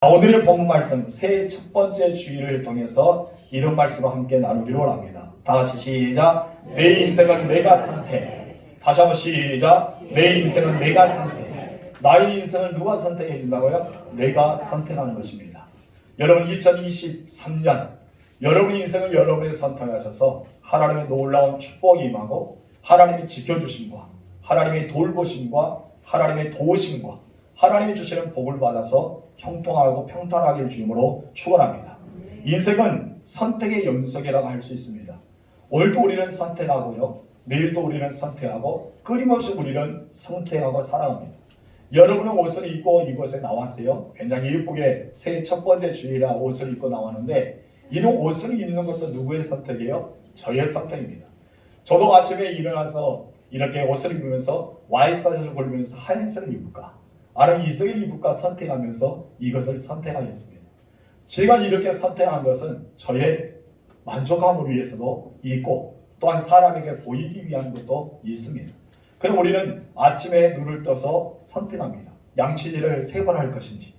오늘의 본문 말씀 새해 첫 번째 주일을 통해서 이런 말씀을 함께 나누기로 합니다. 다 같이 시작. 내 인생은 내가 선택. 다시 한번 시작. 내 인생은 내가 선택. 나의 인생을 누가 선택해 준다고요? 내가 선택하는 것입니다. 여러분 2023년 여러분의 인생을 여러분이 선택하셔서 하나님의 놀라운 축복이 임하고 하나님의 지켜주심과 하나님의 돌보심과 하나님의 도우심과 하나님이 주시는 복을 받아서 형통하고 평탄하기를 주님으로 축원합니다. 인생은 선택의 연속이라고 할 수 있습니다. 오늘도 우리는 선택하고요. 내일도 우리는 선택하고 끊임없이 우리는 선택하고 살아갑니다. 여러분은 옷을 입고 이곳에 나왔어요. 굉장히 예쁘게 새해 첫 번째 주일이라 옷을 입고 나왔는데 이런 옷을 입는 것도 누구의 선택이에요? 저의 선택입니다. 저도 아침에 일어나서 이렇게 옷을 입으면서 와이셔츠를 걸으면서 하얀색을 입을까? 아니면 이색을 입을까 선택하면서 이것을 선택하겠습니다. 제가 이렇게 선택한 것은 저의 만족함을 위해서도 있고 또한 사람에게 보이기 위한 것도 있습니다. 그럼 우리는 아침에 눈을 떠서 선택합니다. 양치질을 3번 할 것인지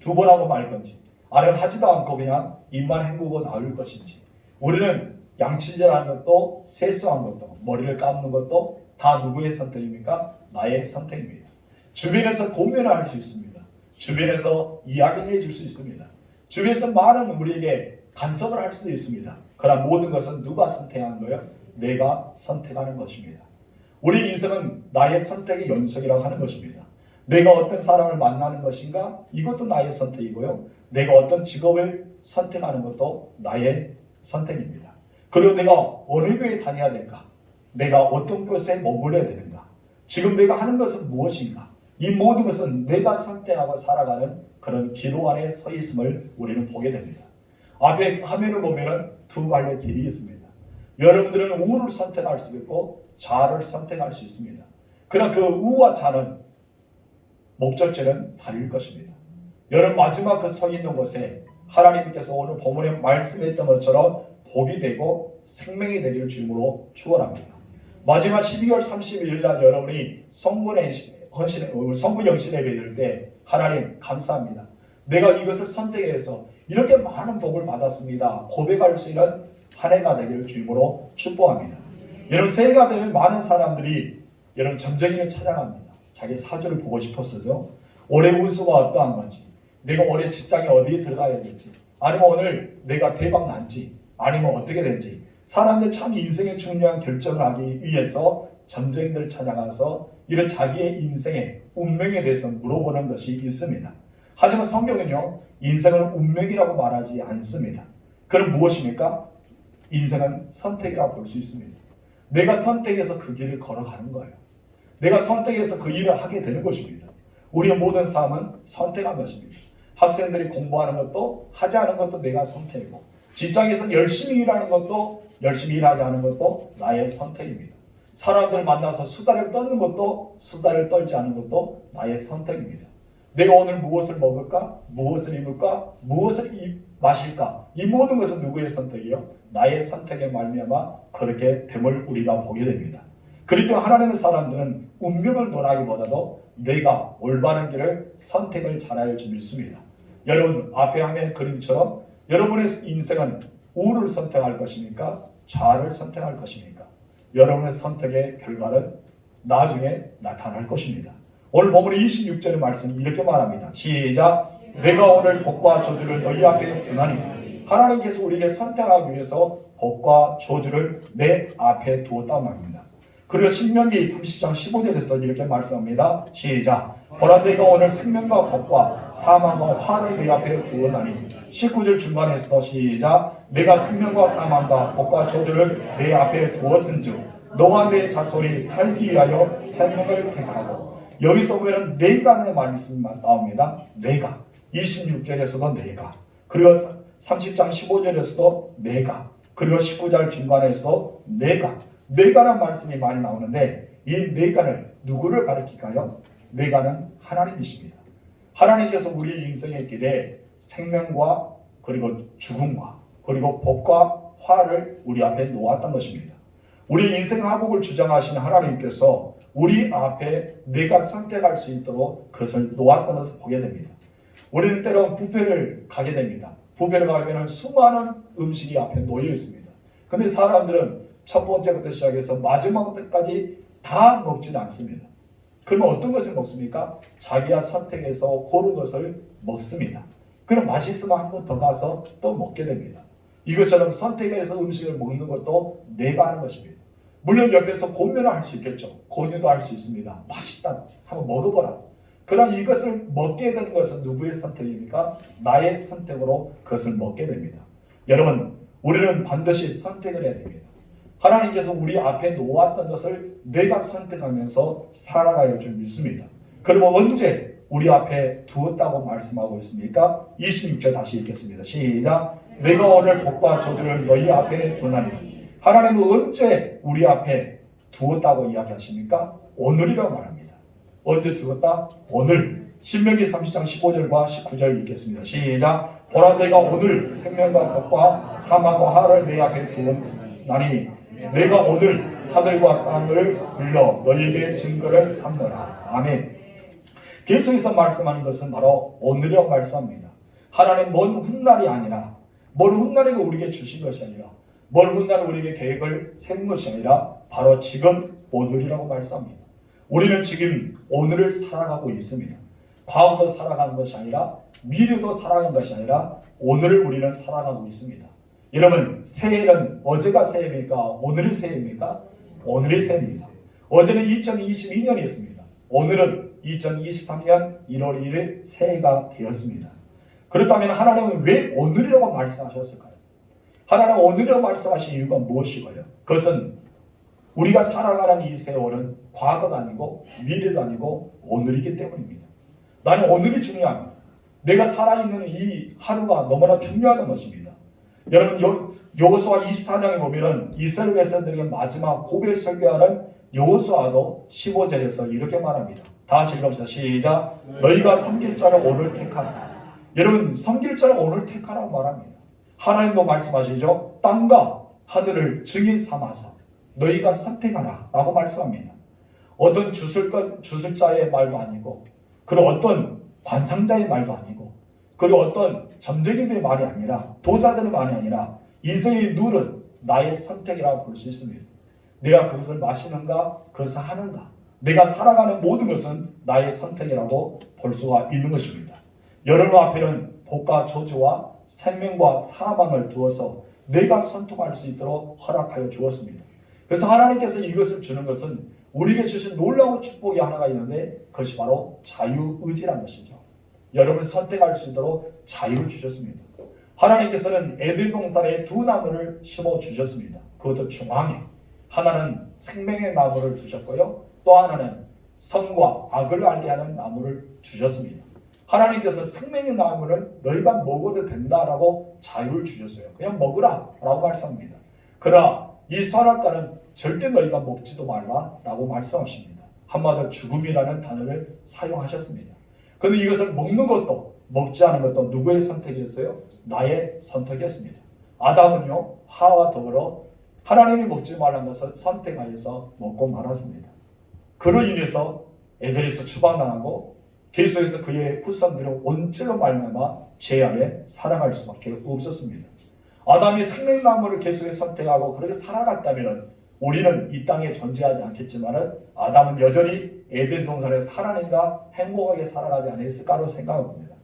2번 하고 말 건지 아니면 하지도 않고 그냥 입만 헹구고 나올 것인지 우리는 양치질하는 것도 세수한 것도 머리를 감는 것도 다 누구의 선택입니까? 나의 선택입니다. 주변에서 고민을 할 수 있습니다. 주변에서 이야기해 줄 수 있습니다. 주변에서 많은 우리에게 간섭을 할 수도 있습니다. 그러나 모든 것은 누가 선택한 거예요? 내가 선택하는 것입니다. 우리 인생은 나의 선택의 연속이라고 하는 것입니다. 내가 어떤 사람을 만나는 것인가? 이것도 나의 선택이고요. 내가 어떤 직업을 선택하는 것도 나의 선택입니다. 그리고 내가 어느 교회에 다녀야 될까? 내가 어떤 곳에 머물러야 되는가? 지금 내가 하는 것은 무엇인가? 이 모든 것은 내가 선택하고 살아가는 그런 기로 안에 서 있음을 우리는 보게 됩니다. 앞에 화면을 보면 2갈래 길이 있습니다. 여러분들은 우를 선택할 수 있고 좌를 선택할 수 있습니다. 그러나 그 우와 좌는 목적지는 다를 것입니다. 여러분 마지막 그 서 있는 곳에 하나님께서 오늘 본문에 말씀했던 것처럼 복이 되고 생명이 되기를 주님으로 축원합니다. 마지막 12월 31일 날 여러분이 성부 영신 예배 드릴 때 하나님 감사합니다. 내가 이것을 선택해서 이렇게 많은 복을 받았습니다. 고백할 수 있는 한 해가 되기를 주님으로 축복합니다. 여러분 새해가 되면 많은 사람들이 여러분 점쟁이를 찾아갑니다. 자기 사주를 보고 싶었어요. 올해 운수가 어떠한 건지 내가 올해 직장에 어디에 들어가야 될지 아니면 오늘 내가 대박 난지 아니면 어떻게 될지 사람들 참 인생에 중요한 결정을 하기 위해서 점쟁이들을 찾아가서 이런 자기의 인생의 운명에 대해서 물어보는 것이 있습니다. 하지만 성경은요 인생을 운명이라고 말하지 않습니다. 그럼 무엇입니까? 인생은 선택이라고 볼 수 있습니다. 내가 선택해서 그 길을 걸어가는 거예요. 내가 선택해서 그 일을 하게 되는 것입니다. 우리의 모든 삶은 선택한 것입니다. 학생들이 공부하는 것도 하지 않은 것도 내가 선택이고 직장에서 열심히 일하는 것도 열심히 일하지 않은 것도 나의 선택입니다. 사람들 만나서 수다를 떠는 것도 수다를 떨지 않은 것도 나의 선택입니다. 내가 오늘 무엇을 먹을까? 무엇을 입을까? 무엇을 마실까? 이 모든 것은 누구의 선택이요? 나의 선택에 말미암아 그렇게 됨을 우리가 보게 됩니다. 그리고 하나님의 사람들은 운명을 논하기보다도 내가 올바른 길을 선택을 잘할 줄 믿습니다. 여러분 앞에 화면 그림처럼 여러분의 인생은 우를 선택할 것입니까? 좌를 선택할 것입니까? 여러분의 선택의 결과는 나중에 나타날 것입니다. 오늘 본문 26절의 말씀 이렇게 말합니다. 시작. 내가 오늘 복과 저주를 너희 앞에 두나니 하나님께서 우리에게 선택하기 위해서 복과 저주를 내 앞에 두었다고 말합니다. 그리고 신명기 30장 15절에서 이렇게 말씀합니다. 시작. 보라 내가 오늘 생명과 복과 사망과 화를 내 앞에 두었나니 19절 중간에서 시작. 내가 생명과 사망과 복과 저주를 내 앞에 두었은즉 너와 내 자손이 살기 위하여 생명을 택하고 여기서 보면 내가는 말씀이 나옵니다. 내가 26절에서도 내가 그리고 30장 15절에서도 내가 그리고 19절 중간에서도 내가라는 말씀이 많이 나오는데 이 내가를 누구를 가리킬까요? 내가는 하나님이십니다. 하나님께서 우리 인생의 길에 생명과 그리고 죽음과 그리고 복과 화를 우리 앞에 놓았던 것입니다. 우리 인생 화복을 주장하신 하나님께서 우리 앞에 내가 선택할 수 있도록 그것을 놓았던 것을 보게 됩니다. 우리는 때로 뷔페를 가게 됩니다. 뷔페를 가면 수많은 음식이 앞에 놓여 있습니다. 근데 사람들은 첫 번째부터 시작해서 마지막 때까지 다 먹지는 않습니다. 그러면 어떤 것을 먹습니까? 자기가 선택해서 고른 것을 먹습니다. 그럼 맛있으면 한 번 더 가서 또 먹게 됩니다. 이것처럼 선택해서 음식을 먹는 것도 내가 하는 것입니다. 물론 옆에서 권면을 할 수 있겠죠. 권유도 할 수 있습니다. 맛있다. 한번 먹어보라. 그러나 이것을 먹게 되는 것은 누구의 선택입니까? 나의 선택으로 그것을 먹게 됩니다. 여러분, 우리는 반드시 선택을 해야 됩니다. 하나님께서 우리 앞에 놓았던 것을 내가 선택하면서 살아갈 줄 믿습니다. 그러면 언제 우리 앞에 두었다고 말씀하고 있습니까? 26절 다시 읽겠습니다. 시작. 내가 오늘 복과 저주를 너희 앞에 두나니. 하나님은 언제 우리 앞에 두었다고 이야기하십니까? 오늘이라고 말합니다. 언제 두었다? 오늘. 신명기 30장 15절과 19절 읽겠습니다. 시작. 보라 내가 오늘 생명과 복과 사망과 화를 내 앞에 두었나니 내가 오늘 하늘과 땅을 불러 너희에게 증거를 삼노라. 아멘. 계속해서 말씀하는 것은 바로 오늘이라고 말씀합니다. 하나님 먼 훗날이 아니라, 먼 훗날에 우리에게 주신 것이 아니라, 먼 훗날에 우리에게 계획을 세운 것이 아니라 바로 지금 오늘이라고 말씀합니다. 우리는 지금 오늘을 살아가고 있습니다. 과거도 살아가는 것이 아니라 미래도 살아가는 것이 아니라 오늘을 우리는 살아가고 있습니다. 여러분, 새해는 어제가 새해입니까? 오늘이 새해입니까? 오늘이 새해입니다. 어제는 2022년이었습니다. 오늘은 2023년 1월 1일 새해가 되었습니다. 그렇다면 하나님은 왜 오늘이라고 말씀하셨을까요? 하나님은 오늘이라고 말씀하신 이유가 무엇이고요? 그것은 우리가 살아가는 이 세월은 과거가 아니고 미래도 아니고 오늘이기 때문입니다. 나는 오늘이 중요합니다. 내가 살아있는 이 하루가 너무나 중요하다는 것입니다. 여러분, 여호수아 24장에 보면은 이스라엘 백성들에게 마지막 고백 설교하는 여호수아도 15절에서 이렇게 말합니다. 다 같이 읽읍시다. 시작. 너희가 섬길 자를 오늘 택하라. 여러분, 섬길 자를 오늘 택하라고 말합니다. 하나님도 말씀하시죠. 땅과 하늘을 증인 삼아서 너희가 선택하라 라고 말씀합니다. 어떤 주술자의 말도 아니고, 그리고 어떤 관상자의 말도 아니고, 그리고 어떤 점쟁이들의 말이 아니라, 도사들의 말이 아니라 인생의 룰은 나의 선택이라고 볼 수 있습니다. 내가 그것을 마시는가, 그것을 하는가, 내가 살아가는 모든 것은 나의 선택이라고 볼 수가 있는 것입니다. 여러분 앞에는 복과 저주와 생명과 사망을 두어서 내가 선택할 수 있도록 허락하여 주었습니다. 그래서 하나님께서 이것을 주는 것은 우리에게 주신 놀라운 축복이 하나가 있는데 그것이 바로 자유의지라는 것이죠. 여러분이 선택할 수 있도록 자유를 주셨습니다. 하나님께서는 에덴 동산에 두 나무를 심어 주셨습니다. 그것도 중앙에 하나는 생명의 나무를 두셨고요, 또 하나는 선과 악을 알게 하는 나무를 주셨습니다. 하나님께서 생명의 나무는 너희가 먹어도 된다라고 자유를 주셨어요. 그냥 먹으라 라고 말씀합니다. 그러나 이 선악과는 절대 너희가 먹지도 말라라고 말씀하십니다. 한마디로 죽음이라는 단어를 사용하셨습니다. 그런데 이것을 먹는 것도 먹지 않은 것도 누구의 선택이었어요? 나의 선택이었습니다. 아담은요, 하와 더불어 하나님이 먹지 말라는 것을 선택하여서 먹고 말았습니다. 그로 인해서 에덴에서 추방당하고 계속해서 그의 후손들은 온죄로 말미암아 죄 아래 살아갈 수밖에 없었습니다. 아담이 생명나무를 계속해서 선택하고 그렇게 살아갔다면 우리는 이 땅에 존재하지 않겠지만 아담은 여전히 에덴 동산에서 하나님과 행복하게 살아가지 않았을까로 생각합니다.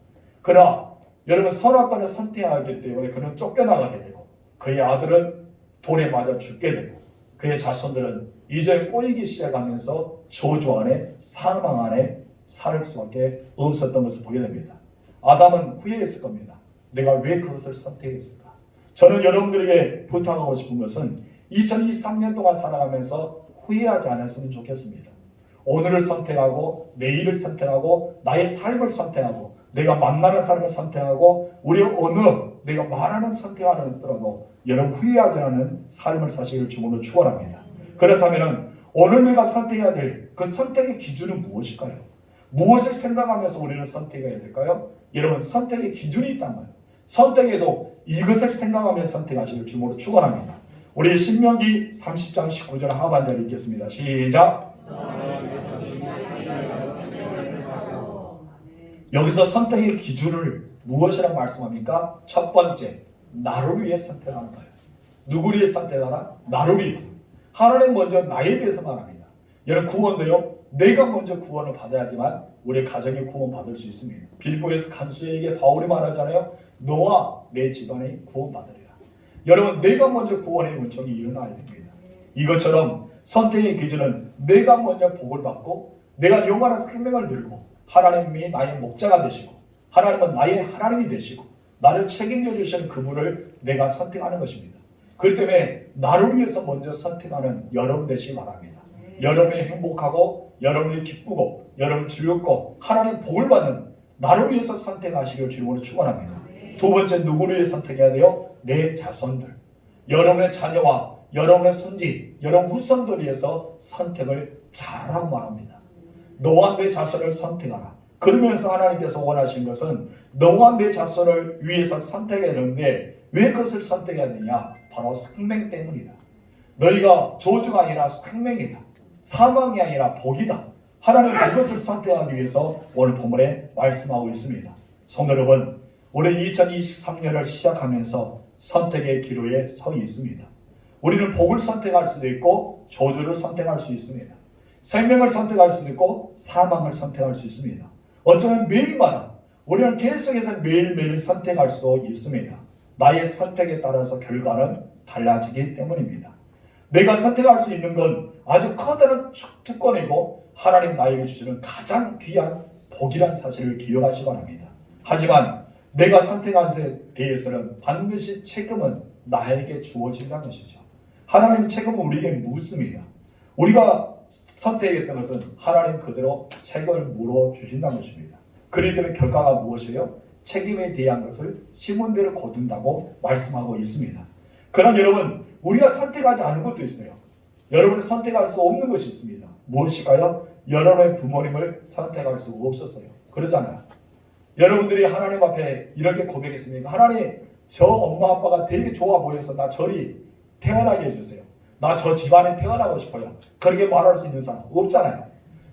그러나 여러분, 선악과를 선택하기 때문에 그는 쫓겨나가게 되고 그의 아들은 돌에 맞아 죽게 되고 그의 자손들은 이제 꼬이기 시작하면서 저주 안에 사망 안에 살 수밖에 없었던 것을 보게 됩니다. 아담은 후회했을 겁니다. 내가 왜 그것을 선택했을까? 저는 여러분들에게 부탁하고 싶은 것은 2023년 동안 살아가면서 후회하지 않았으면 좋겠습니다. 오늘을 선택하고 내일을 선택하고 나의 삶을 선택하고 내가 만나는 삶을 선택하고 우리 어느 내가 말하는 선택하는 더라도 여러분 후회하지 않은 삶을 사시기를 주문으로 축원합니다. 그렇다면 오늘 내가 선택해야 될 그 선택의 기준은 무엇일까요? 무엇을 생각하면서 우리는 선택해야 될까요? 여러분, 선택의 기준이 있단 말이에요. 선택에도 이것을 생각하며 선택하시길 주문으로 축원합니다. 우리 신명기 30장 19절 하반절 읽겠습니다. 시작. 여기서 선택의 기준을 무엇이라고 말씀합니까? 첫 번째, 나를 위해 선택하는 거예요. 누구를 위해 선택하라? 나를 위해서. 하나님 먼저 나에 대해서 말합니다. 여러분 구원도요, 내가 먼저 구원을 받아야지만 우리 가정이 구원받을 수 있습니다. 빌보에서 간수에게 바울이 말하잖아요. 너와 내 집안이 구원받으리라. 여러분 내가 먼저 구원의 은총이 일어나야 됩니다. 이것처럼 선택의 기준은 내가 먼저 복을 받고 내가 영원한 생명을 들고 하나님이 나의 목자가 되시고 하나님은 나의 하나님이 되시고 나를 책임져 주시는 그분을 내가 선택하는 것입니다. 그렇기 때문에 나를 위해서 먼저 선택하는 여러분 되시기 바랍니다. 여러분이 행복하고 여러분이 기쁘고 여러분 즐겁고 하나님 복을 받는 나를 위해서 선택하시길 주님으로 축원합니다. 두 번째, 누구를 위해 선택해야 돼요? 내 자손들, 여러분의 자녀와 여러분의 손지, 여러분 후손들을 위해서 선택을 잘하라고 말합니다. 너와 내 자손을 선택하라. 그러면서 하나님께서 원하신 것은 너와 내 자손을 위해서 선택해야 되는데 왜 그것을 선택해야 되냐? 바로 생명 때문이다. 너희가 저주가 아니라 생명이다. 사망이 아니라 복이다. 하나님 그것을 선택하기 위해서 오늘 본문에 말씀하고 있습니다. 성도 여러분, 올해 2023년을 시작하면서 선택의 기로에 서 있습니다. 우리는 복을 선택할 수도 있고 저주를 선택할 수 있습니다. 생명을 선택할 수도 있고 사망을 선택할 수 있습니다. 어쩌면 매일마다 우리는 계속해서 매일매일 선택할 수도 있습니다. 나의 선택에 따라서 결과는 달라지기 때문입니다. 내가 선택할 수 있는 건 아주 커다란 특권이고 하나님 나에게 주시는 가장 귀한 복이라는 사실을 기억하시기 바랍니다. 하지만 내가 선택한 것에 대해서는 반드시 책임은 나에게 주어진다는 것이죠. 하나님의 책임은 우리에게 묻습니다. 우리가 선택했던 것은 하나님 그대로 책임을 물어주신다는 것입니다. 그렇기 때문에 결과가 무엇이에요? 책임에 대한 것을 심은 대로 거둔다고 말씀하고 있습니다. 그러나 여러분, 우리가 선택하지 않은 것도 있어요. 여러분이 선택할 수 없는 것이 있습니다. 무엇일까요? 여러분의 부모님을 선택할 수 없었어요. 그러잖아요. 여러분들이 하나님 앞에 이렇게 고백했습니까? 하나님, 저 엄마 아빠가 되게 좋아 보여서 나 저리 태어나게 해주세요. 나 저 집안에 태어나고 싶어요. 그렇게 말할 수 있는 사람 없잖아요.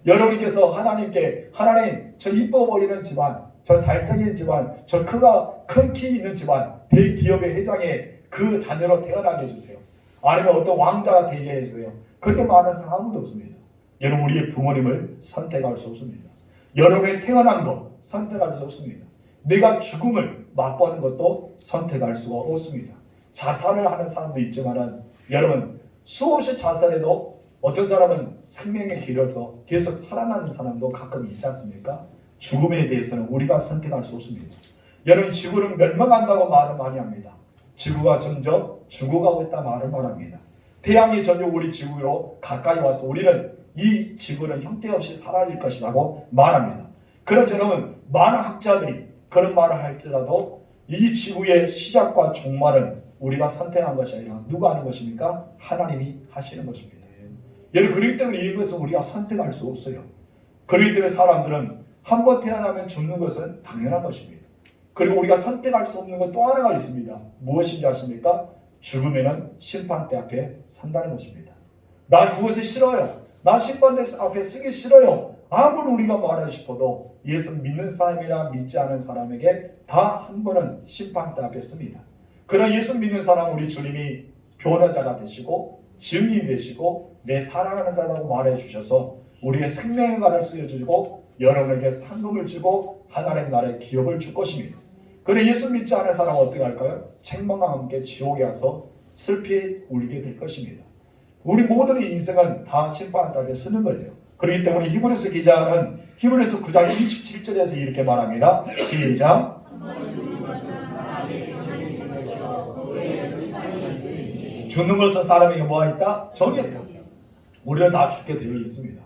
여러분께서 하나님께 하나님, 저 이뻐 보이는 집안, 저 잘생긴 집안, 저 큰 키 있는 집안, 대기업의 회장의 그 자녀로 태어나게 해주세요. 아니면 어떤 왕자가 되게 해주세요. 그렇게 말하는 사람 아무도 없습니다. 여러분, 우리의 부모님을 선택할 수 없습니다. 여러분의 태어난 것 선택할 수 없습니다. 내가 죽음을 맛보는 것도 선택할 수가 없습니다. 자살을 하는 사람도 있지만 여러분, 수없이 자살해도 어떤 사람은 생명이 길어서 계속 살아나는 사람도 가끔 있지 않습니까? 죽음에 대해서는 우리가 선택할 수 없습니다. 여러분, 지구는 멸망한다고 말을 많이 합니다. 지구가 점점 죽어가고 있다 말을 말합니다. 태양이 점점 우리 지구로 가까이 와서 우리는 이 지구는 형태 없이 사라질 것이라고 말합니다. 그래서 저는 많은 학자들이 그런 말을 할지라도 이 지구의 시작과 종말은 우리가 선택한 것이 아니라 누가 하는 것입니까? 하나님이 하시는 것입니다. 여러분, 그렇기 때문에 이것은 우리가 선택할 수 없어요. 그렇기 때문에 사람들은 한 번 태어나면 죽는 것은 당연한 것입니다. 그리고 우리가 선택할 수 없는 것 또 하나가 있습니다. 무엇인지 아십니까? 죽으면은 심판대 앞에 산다는 것입니다. 나 그것이 싫어요. 나 심판대 앞에 쓰기 싫어요. 아무리 우리가 말하고 싶어도 예수 믿는 사람이나 믿지 않은 사람에게 다 한 번은 심판대 앞에 씁니다. 그러나 예수 믿는 사람 우리 주님이 변호자가 되시고 증인이 되시고 내 사랑하는 자라고 말해 주셔서 우리의 생명의 간을 쓰여주시고 여러분에게 상금을 주고 하나님 나라의 기업을 줄 것입니다. 그런데 예수 믿지 않은 사람은 어떻게 할까요? 책망과 함께 지옥에 가서 슬피 울게 될 것입니다. 우리 모두의 인생은 다 심판하게 쓰는 거예요. 그렇기 때문에 히브리서 기자는 히브리서 9장 27절에서 이렇게 말합니다. 시작. 죽는 것은 사람에게 뭐가 있다? 정이 있다. 우리는 다 죽게 되어 있습니다.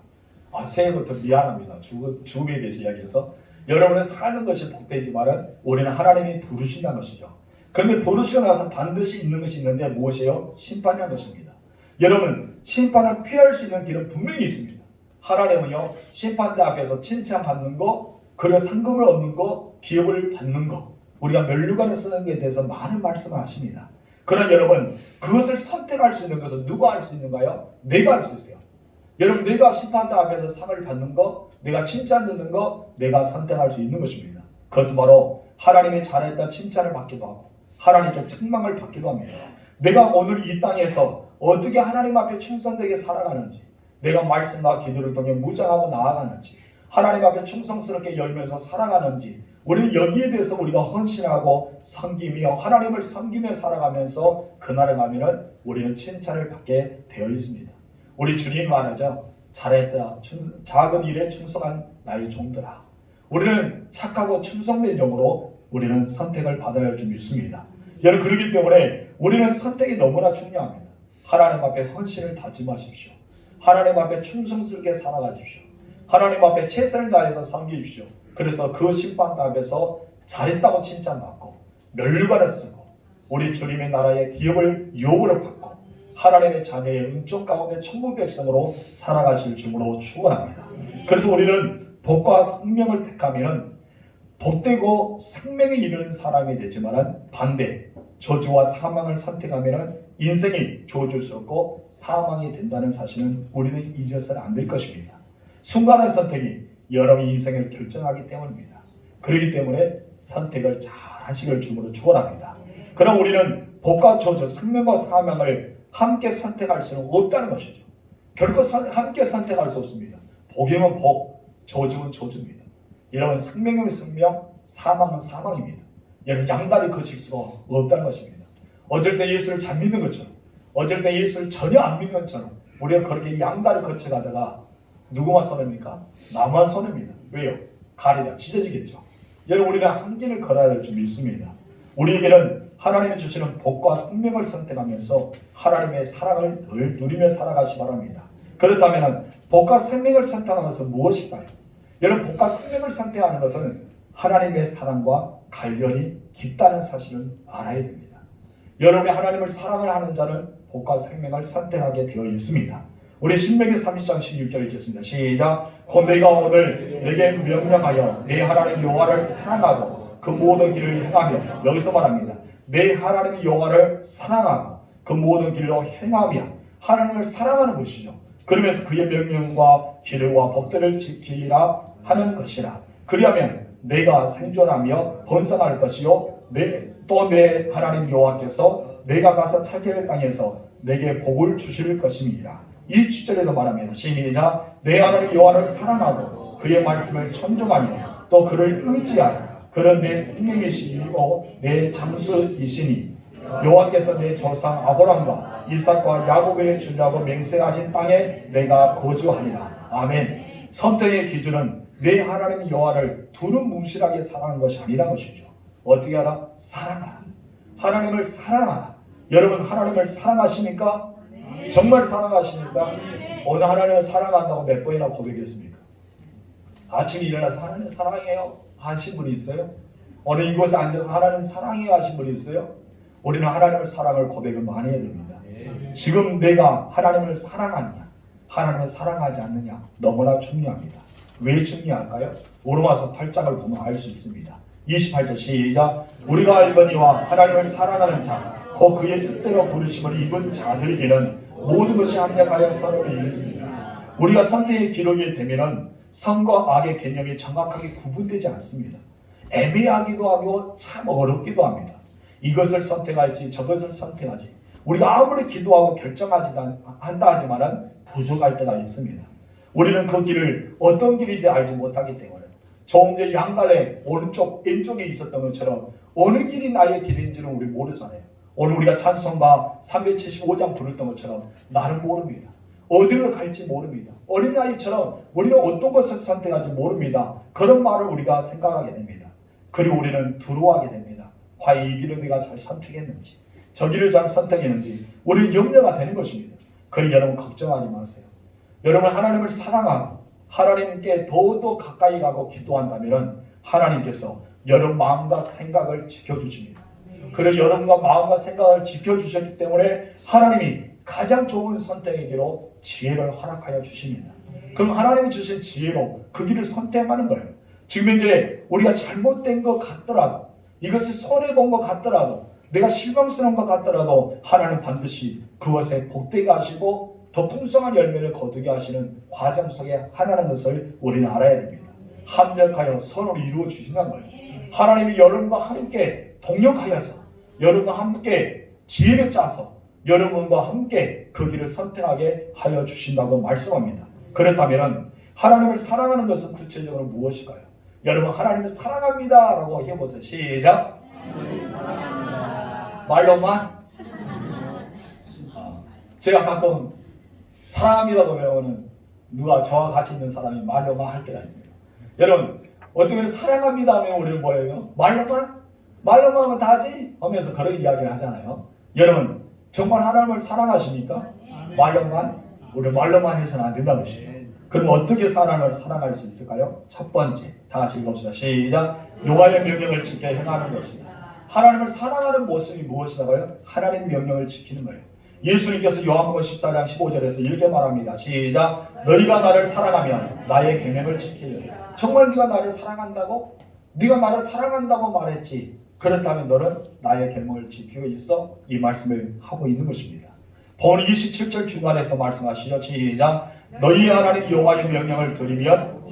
새해부터 미안합니다. 죽음에 대해서 이야기해서 여러분은 사는 것이 복되지만 우리는 하나님이 부르신다는 것이죠. 그런데 부르시고 나서 반드시 있는 것이 있는데 무엇이에요? 심판이라는 것입니다. 여러분, 심판을 피할 수 있는 길은 분명히 있습니다. 하나님은요, 심판대 앞에서 칭찬받는 거, 그리고 상금을 얻는 거, 기업을 받는 거, 우리가 면류관을 쓰는 것에 대해서 많은 말씀을 하십니다. 그러나 여러분, 그것을 선택할 수 있는 것은 누가 할 수 있는가요? 내가 할 수 있어요. 여러분, 내가 심판대 앞에서 상을 받는 거, 내가 칭찬 듣는 거 내가 선택할 수 있는 것입니다. 그것은 바로 하나님이 잘했다 칭찬을 받기도 하고 하나님께 책망을 받기도 합니다. 내가 오늘 이 땅에서 어떻게 하나님 앞에 충성되게 살아가는지, 내가 말씀과 기도를 통해 무장하고 나아가는지, 하나님 앞에 충성스럽게 열면서 살아가는지, 우리는 여기에 대해서 우리가 헌신하고 섬기며 하나님을 섬기며 살아가면서 그날에 가면은 우리는 칭찬을 받게 되어 있습니다. 우리 주님 말하죠. 잘했다. 작은 일에 충성한 나의 종들아. 우리는 착하고 충성된 영으로 우리는 선택을 받아야 할 줄 믿습니다. 여러분, 그렇기 때문에 우리는 선택이 너무나 중요합니다. 하나님 앞에 헌신을 다짐하십시오. 하나님 앞에 충성스럽게 살아가십시오. 하나님 앞에 최선을 다해서 섬기십시오. 그래서 그 심판 앞에서 잘했다고 칭찬받고 멸류관을 쓰고 우리 주님의 나라의 기업을 유업으로 받고 하나님의 자녀의 은총 가운데 천국 백성으로 살아가실 주로 축원합니다. 그래서 우리는 복과 생명을 택하면 복되고 생명에 이르는 사람이 되지만 반대 저주와 사망을 선택하면 인생이 저주스럽고 사망이 된다는 사실은 우리는 잊어서는 안 될 것입니다. 순간의 선택이 여러분의 인생을 결정하기 때문입니다. 그렇기 때문에 선택을 잘 하시길 주로 축원합니다. 그럼 우리는 복과 저주, 생명과 사망을 함께 선택할 수는 없다는 것이죠. 결코 함께 선택할 수 없습니다. 복이면 복, 저주는 저주입니다. 여러분, 생명이면 생명, 사망은 사망입니다. 여러분, 양다리 거칠 수가 없다는 것입니다. 어쩔 때 예수를 잘 믿는 것처럼, 어쩔 때 예수를 전혀 안 믿는 것처럼 우리가 그렇게 양다리 거쳐가다가 누구만 손해입니까? 나만 손해입니다. 왜요? 가리다 찢어지겠죠. 여러분, 우리가 한 길을 걸어야 될 줄 믿습니다. 우리에게는 하나님이 주시는 복과 생명을 선택하면서 하나님의 사랑을 늘 누리며 살아가시 바랍니다. 그렇다면 복과 생명을 선택하는 것은 무엇일까요? 여러분, 복과 생명을 선택하는 것은 하나님의 사랑과 관련이 깊다는 사실을 알아야 됩니다. 여러분이 하나님을 사랑을 하는 자는 복과 생명을 선택하게 되어 있습니다. 우리 신명기 30장 16절 읽겠습니다. 시작. 곧 내가 오늘 내게 명령하여 내 하나님 여호와를 사랑하고 그 모든 길을 행하며, 여기서 말합니다. 내 하나님 여호와를 사랑하고 그 모든 길로 행하며, 하나님을 사랑하는 것이죠. 그러면서 그의 명령과 기르와 법들을 지키라 하는 것이라. 그리하면 내가 생존하며 번성할 것이요 또 내 하나님 여호와께서 내가 가서 차지할 땅에서 내게 복을 주실 것임이라. 이 7절에도 말합니다. 시작. 내 하나님 여호와를 사랑하고 그의 말씀을 존중하며 또 그를 의지하여, 그는 내 생명이시고 내 장수이시니 여호와께서 내 조상 아브람과 이삭과 야곱에 주려고 맹세하신 땅에 내가 거주하리라. 아멘. 선택의 기준은 내 하나님 여호와를 두루뭉실하게 사랑하는 것이 아니란 것이죠. 어떻게 하라? 사랑하라. 하나님을 사랑하라. 여러분, 하나님을 사랑하십니까? 정말 사랑하십니까? 오늘 하나님을 사랑한다고 몇 번이나 고백했습니까? 아침에 일어나서 하나님 사랑해요 하신 분이 있어요? 오늘 이곳에 앉아서 하나님 사랑해요 하신 분이 있어요? 우리는 하나님을 사랑을 고백을 많이 해야 됩니다. 지금 내가 하나님을 사랑하느냐, 하나님을 사랑하지 않느냐, 너무나 중요합니다. 왜 중요할까요? 로마서 8장을 보면 알 수 있습니다. 28절 시작. 우리가 알거니와 하나님을 사랑하는 자, 곧 그의 뜻대로 부르심을 입은 자들에게는 모든 것이 합력하여 서로를 이루입니다. 우리가 선택의 기록이 되면은 선과 악의 개념이 정확하게 구분되지 않습니다. 애매하기도 하고 참 어렵기도 합니다. 이것을 선택할지 저것을 선택하지, 우리가 아무리 기도하고 결정하지 한다 하지만은 부족할 때가 있습니다. 우리는 그 길을 어떤 길인지 알지 못하기 때문에 조금 전에 양갈래 오른쪽 왼쪽에 있었던 것처럼 어느 길이 나의 길인지는 우리 모르잖아요. 오늘 우리가 찬송가 375장 부르던 것처럼 나는 모릅니다. 어디로 갈지 모릅니다. 어린아이처럼 우리는 어떤 것을 선택할지 모릅니다. 그런 말을 우리가 생각하게 됩니다. 그리고 우리는 두려워하게 됩니다. 과연 이 길을 내가 잘 선택했는지, 저 길을 잘 선택했는지 우리는 염려가 되는 것입니다. 그러니 여러분, 걱정하지 마세요. 여러분, 하나님을 사랑하고 하나님께 더더 가까이 가고 기도한다면 하나님께서 여러분 마음과 생각을 지켜주십니다. 그래서 여러분과 마음과 생각을 지켜주셨기 때문에 하나님이 가장 좋은 선택의 길로 지혜를 허락하여 주십니다. 그럼 하나님이 주신 지혜로 그 길을 선택하는 거예요. 지금 이제 우리가 잘못된 것 같더라도, 이것을 손해본 것 같더라도, 내가 실망스러운 것 같더라도 하나님 반드시 그것에 복되게 하시고 더 풍성한 열매를 거두게 하시는 과정 속에 하나는 것을 우리는 알아야 됩니다. 합력하여 선을 이루어 주신다는 거예요. 하나님이 여러분과 함께 동력하여서 여러분과 함께 지혜를 짜서 여러분과 함께 그 길을 선택하게 하여 주신다고 말씀합니다. 그렇다면 하나님을 사랑하는 것은 구체적으로 무엇일까요? 여러분, 하나님을 사랑합니다 라고 해보세요. 시작. 말로만? 제가 가끔 사랑합니다 그러면 누가 저와 같이 있는 사람이 말로만 할 때가 있어요. 여러분, 어떻게 보면 사랑합니다 하면 우리는 뭐예요? 말로만? 말로만 하면 다지? 하면서 그런 이야기를 하잖아요. 여러분, 정말 하나님을 사랑하십니까? 말로만? 우리 말로만 해서는 안 된다는 것이에요. 그럼 어떻게 하나님을 사랑할 수 있을까요? 첫 번째, 다 같이 읽읍시다. 시작. 여호와의 명령을 지켜 행하는 것이다. 하나님을 사랑하는 모습이 무엇이라고요? 하나님의 명령을 지키는 거예요. 예수님께서 요한복음 14장 15절에서 이렇게 말합니다. 시작. 너희가 나를 사랑하면 나의 계명을 지키리라. 정말 네가 나를 사랑한다고? 네가 나를 사랑한다고 말했지. 그렇다면 너는 나의 계명을 지키고 있어? 이 말씀을 하고 있는 것입니다. 본 27절 중간에서 말씀하시죠. 시작. 너희 하나님 여호와의 명령을 들으면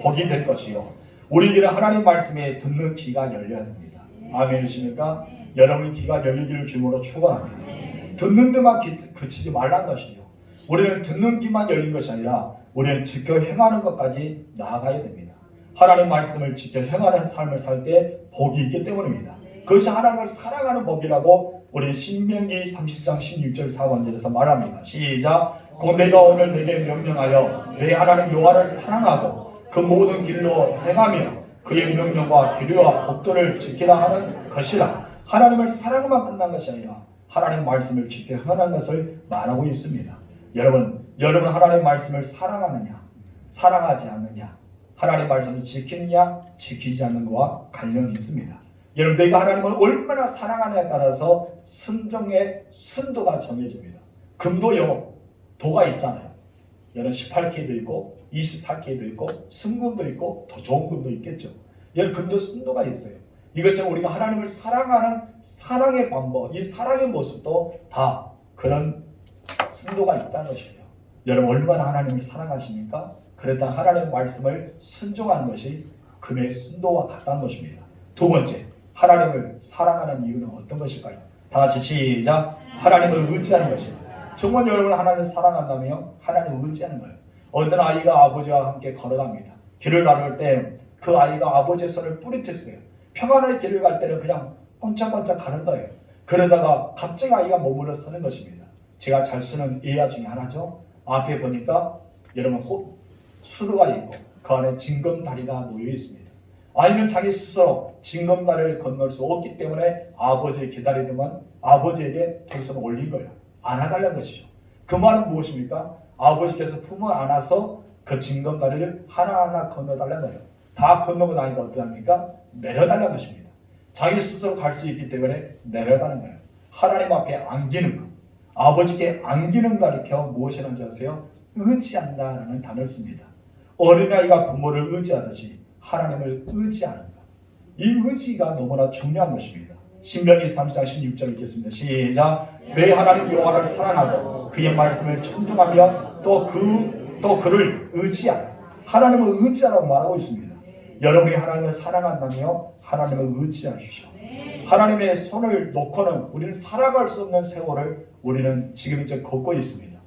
복이 될 것이요. 우리들은 하나님 말씀에 듣는 귀가 열려야 됩니다. 아멘이십니까? 여러분의 귀가 열리기를 주님으로 축원합니다. 듣는 데만 그치지 말란 것이요. 우리는 듣는 귀만 열린 것이 아니라 우리는 지켜 행하는 것까지 나아가야 됩니다. 하나님 말씀을 지켜 행하는 삶을 살 때 복이 있기 때문입니다. 그것이 하나님을 사랑하는 법이라고 우리 신명기 30장 16절 4번절에서 말합니다. 시작. 곧 내가 오늘 내게 명령하여 내 하나님 여호와를 사랑하고 그 모든 길로 행하며 그의 명령과 규례와 법도를 지키라 하는 것이라. 하나님을 사랑만 끝난 것이 아니라 하나님 말씀을 지켜 행하는 것을 말하고 있습니다. 여러분 하나님 말씀을 사랑하느냐 사랑하지 않느냐, 하나님 말씀을 지키느냐 지키지 않는 것과 관련이 있습니다. 여러분, 내가 하나님을 얼마나 사랑하느냐에 따라서 순종의 순도가 정해집니다. 금도요, 도가 있잖아요. 여러분 18K도 있고 24K도 있고 순금도 있고 더 좋은 금도 있겠죠. 여러분, 금도 순도가 있어요. 이것처럼 우리가 하나님을 사랑하는 사랑의 방법, 이 사랑의 모습도 다 그런 순도가 있다는 것이에요. 여러분, 얼마나 하나님을 사랑하십니까? 그랬다 하나님의 말씀을 순종하는 것이 금의 순도와 같다는 것입니다. 두 번째, 하나님을 사랑하는 이유는 어떤 것일까요? 다 같이 시작. 하나님을 의지하는 것입니다. 정말 여러분 하나님을 사랑한다면 하나님을 의지하는 거예요. 어떤 아이가 아버지와 함께 걸어갑니다. 길을 나눌 때 그 아이가 아버지의 손을 뿌리쳤어요. 평안하게 길을 갈 때는 그냥 꼼짝꼼짝 가는 거예요. 그러다가 갑자기 아이가 머물러 서는 것입니다. 제가 잘 쓰는 예화 중에 하나죠. 앞에 보니까 여러분 수로가 있고 그 안에 징검다리가 놓여 있습니다. 아이는 자기 스스로 징검다리를 건널 수 없기 때문에 아버지를 기다리더만 아버지에게 두 손을 올린 거예요. 안아달라는 것이죠. 그 말은 무엇입니까? 아버지께서 품어 안아서 그 징검다리를 하나하나 건너달라는 거예요. 다 건너고 나니까 어떡합니까? 내려달라는 것입니다. 자기 스스로 갈 수 있기 때문에 내려가는 거예요. 하나님 앞에 안기는 것, 아버지께 안기는 가리켜 무엇이라는지 아세요? 의지한다라는 단어를 씁니다. 어린아이가 부모를 의지하듯이 하나님을 의지하는 것, 이 의지가 너무나 중요한 것입니다. 신명기 30장 16절 읽겠습니다. 시작. 내 하나님 여호와를 사랑하고 그의 말씀을 청종하며 또 그를 의지하라. 하나님을 의지하라고 말하고 있습니다. 여러분이 하나님을 사랑한다며 하나님을 의지하십시오. 하나님의 손을 놓고는 우리는 살아갈 수 없는 세월을 우리는 지금 이제 걷고 있습니다.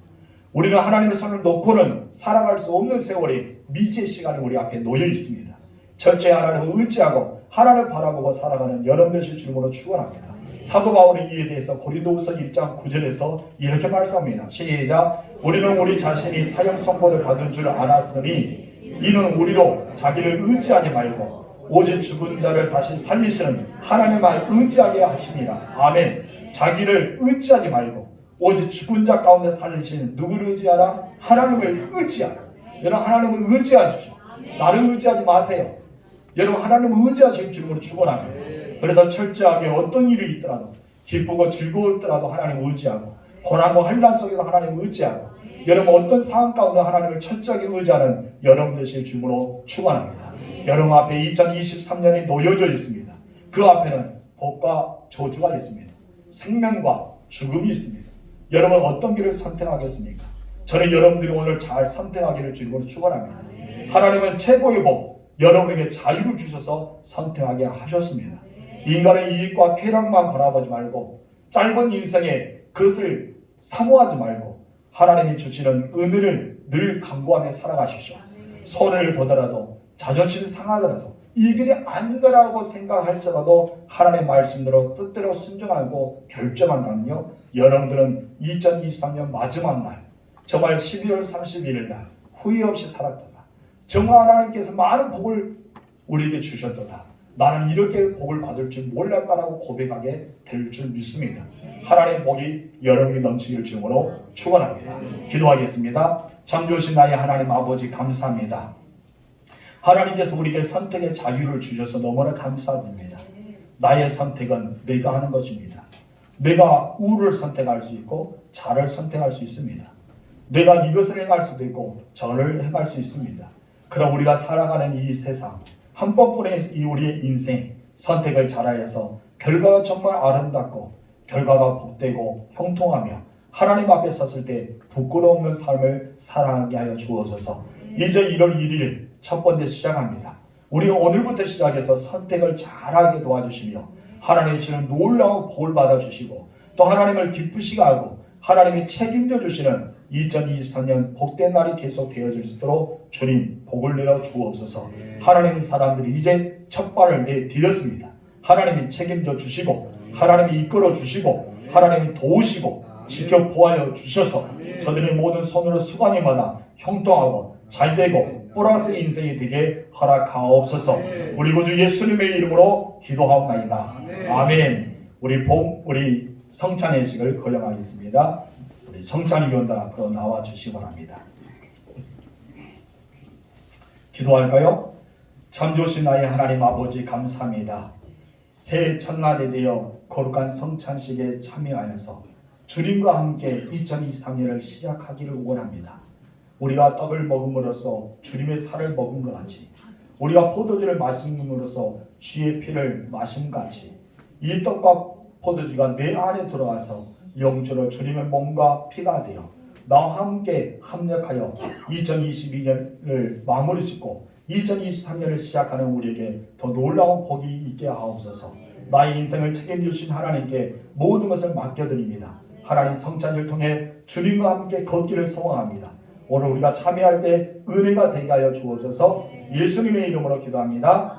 우리는 하나님의 손을 놓고는 살아갈 수 없는 세월이 미지의 시간이 우리 앞에 놓여 있습니다. 철저히 하나님을 의지하고 하나님을 바라보고 살아가는 여러분 되실 줄로 축원합니다. 사도 바울이 이에 대해서 고린도후서 1장 9절에서 이렇게 말씀합니다. 시작. 우리는 우리 자신이 사형 선고를 받은 줄 알았으니 이는 우리로 자기를 의지하지 말고 오직 죽은 자를 다시 살리시는 하나님만 의지하게 하십니다. 아멘. 자기를 의지하지 말고 오직 죽은 자 가운데 살리시는 누구를 의지하라? 하나님을 의지하라. 여러분, 하나님을 의지하십시오. 나를 의지하지 마세요. 여러분, 하나님을 의지하시는 주님으로 축원합니다. 그래서 철저하게 어떤 일이 있더라도 기쁘고 즐거울더라도 하나님을 의지하고 고난과 환난 속에서 하나님을 의지하고 여러분 어떤 상황 가운데 하나님을 철저하게 의지하는 여러분 되실 주님으로 축원합니다. 여러분 앞에 2023년이 놓여져 있습니다. 그 앞에는 복과 저주가 있습니다. 생명과 죽음이 있습니다. 여러분 어떤 길을 선택하겠습니까? 저는 여러분들이 오늘 잘 선택하기를 주님으로 축원합니다. 하나님은 최고의 복, 여러분에게 자유를 주셔서 선택하게 하셨습니다. 인간의 이익과 쾌락만 바라보지 말고 짧은 인생에 그것을 사모하지 말고 하나님이 주시는 은혜를 늘 간구하며 살아가십시오. 손해를 보더라도 자존심 상하더라도 이 길이 아니더라고 생각할지라도 하나님의 말씀대로 뜻대로 순종하고 결정한다면요, 여러분들은 2023년 마지막 날 정말 12월 31일 날 후회 없이 살았도다. 정말 하나님께서 많은 복을 우리에게 주셨도다. 나는 이렇게 복을 받을 줄 몰랐다라고 고백하게 될 줄 믿습니다. 하나님의 복이 여러분이 넘치기를 주님으로 축원합니다. 기도하겠습니다. 참 좋으신 나의 하나님 아버지 감사합니다. 하나님께서 우리에게 선택의 자유를 주셔서 너무나 감사드립니다. 나의 선택은 내가 하는 것입니다. 내가 우를 선택할 수 있고 자를 선택할 수 있습니다. 내가 이것을 행할 수도 있고 저를 행할 수 있습니다. 그럼 우리가 살아가는 이 세상 한 번뿐의 이 우리의 인생 선택을 잘하여서 결과가 정말 아름답고 결과가 복되고 형통하며 하나님 앞에 섰을 때 부끄러움없는 삶을 살아가게 하여 주옵소서. 이제 1월 1일 첫 번째 시작합니다. 우리가 오늘부터 시작해서 선택을 잘하게 도와주시며 하나님이 주시는 놀라운 복을 받아주시고 또 하나님을 기쁘시게 하고 하나님이 책임져 주시는 2023년 복된 날이 계속 되어질 수 있도록 주님 복을 내려 주옵소서. 하나님의 사람들이 이제 첫 발을 내디뎠습니다. 하나님이 책임져 주시고 하나님이 이끌어 주시고 하나님이 도우시고 지켜 보아여 주셔서 저들의 모든 손으로 수고하니마다 형통하고 잘되고 보라스 인생이 되게 허락하옵소서. 우리 구주 예수님의 이름으로 기도하옵나이다. 아멘. 우리 성찬 예식을 거행하겠습니다. 우리 성찬 위원들 앞으로 나와 주시기 바랍니다. 기도할까요? 참 좋으신 나의 하나님 아버지 감사합니다. 새해 첫날에 되어 거룩한 성찬식에 참여하여서 주님과 함께 2023년을 시작하기를 원합니다. 우리가 떡을 먹음으로써 주님의 살을 먹은 것 같이 우리가 포도주를 마심으로써 주의 피를 마신 것 같이 이 떡과 포도주가 내 안에 들어와서 영주로 주님의 몸과 피가 되어 나와 함께 합력하여 2022년을 마무리 짓고 2023년을 시작하는 우리에게 더 놀라운 복이 있게 하옵소서. 나의 인생을 책임주신 하나님께 모든 것을 맡겨드립니다. 하나님 성찬을 통해 주님과 함께 걷기를 소원합니다. 오늘 우리가 참여할 때 은혜가 되게 하여 주옵소서. 예수님의 이름으로 기도합니다.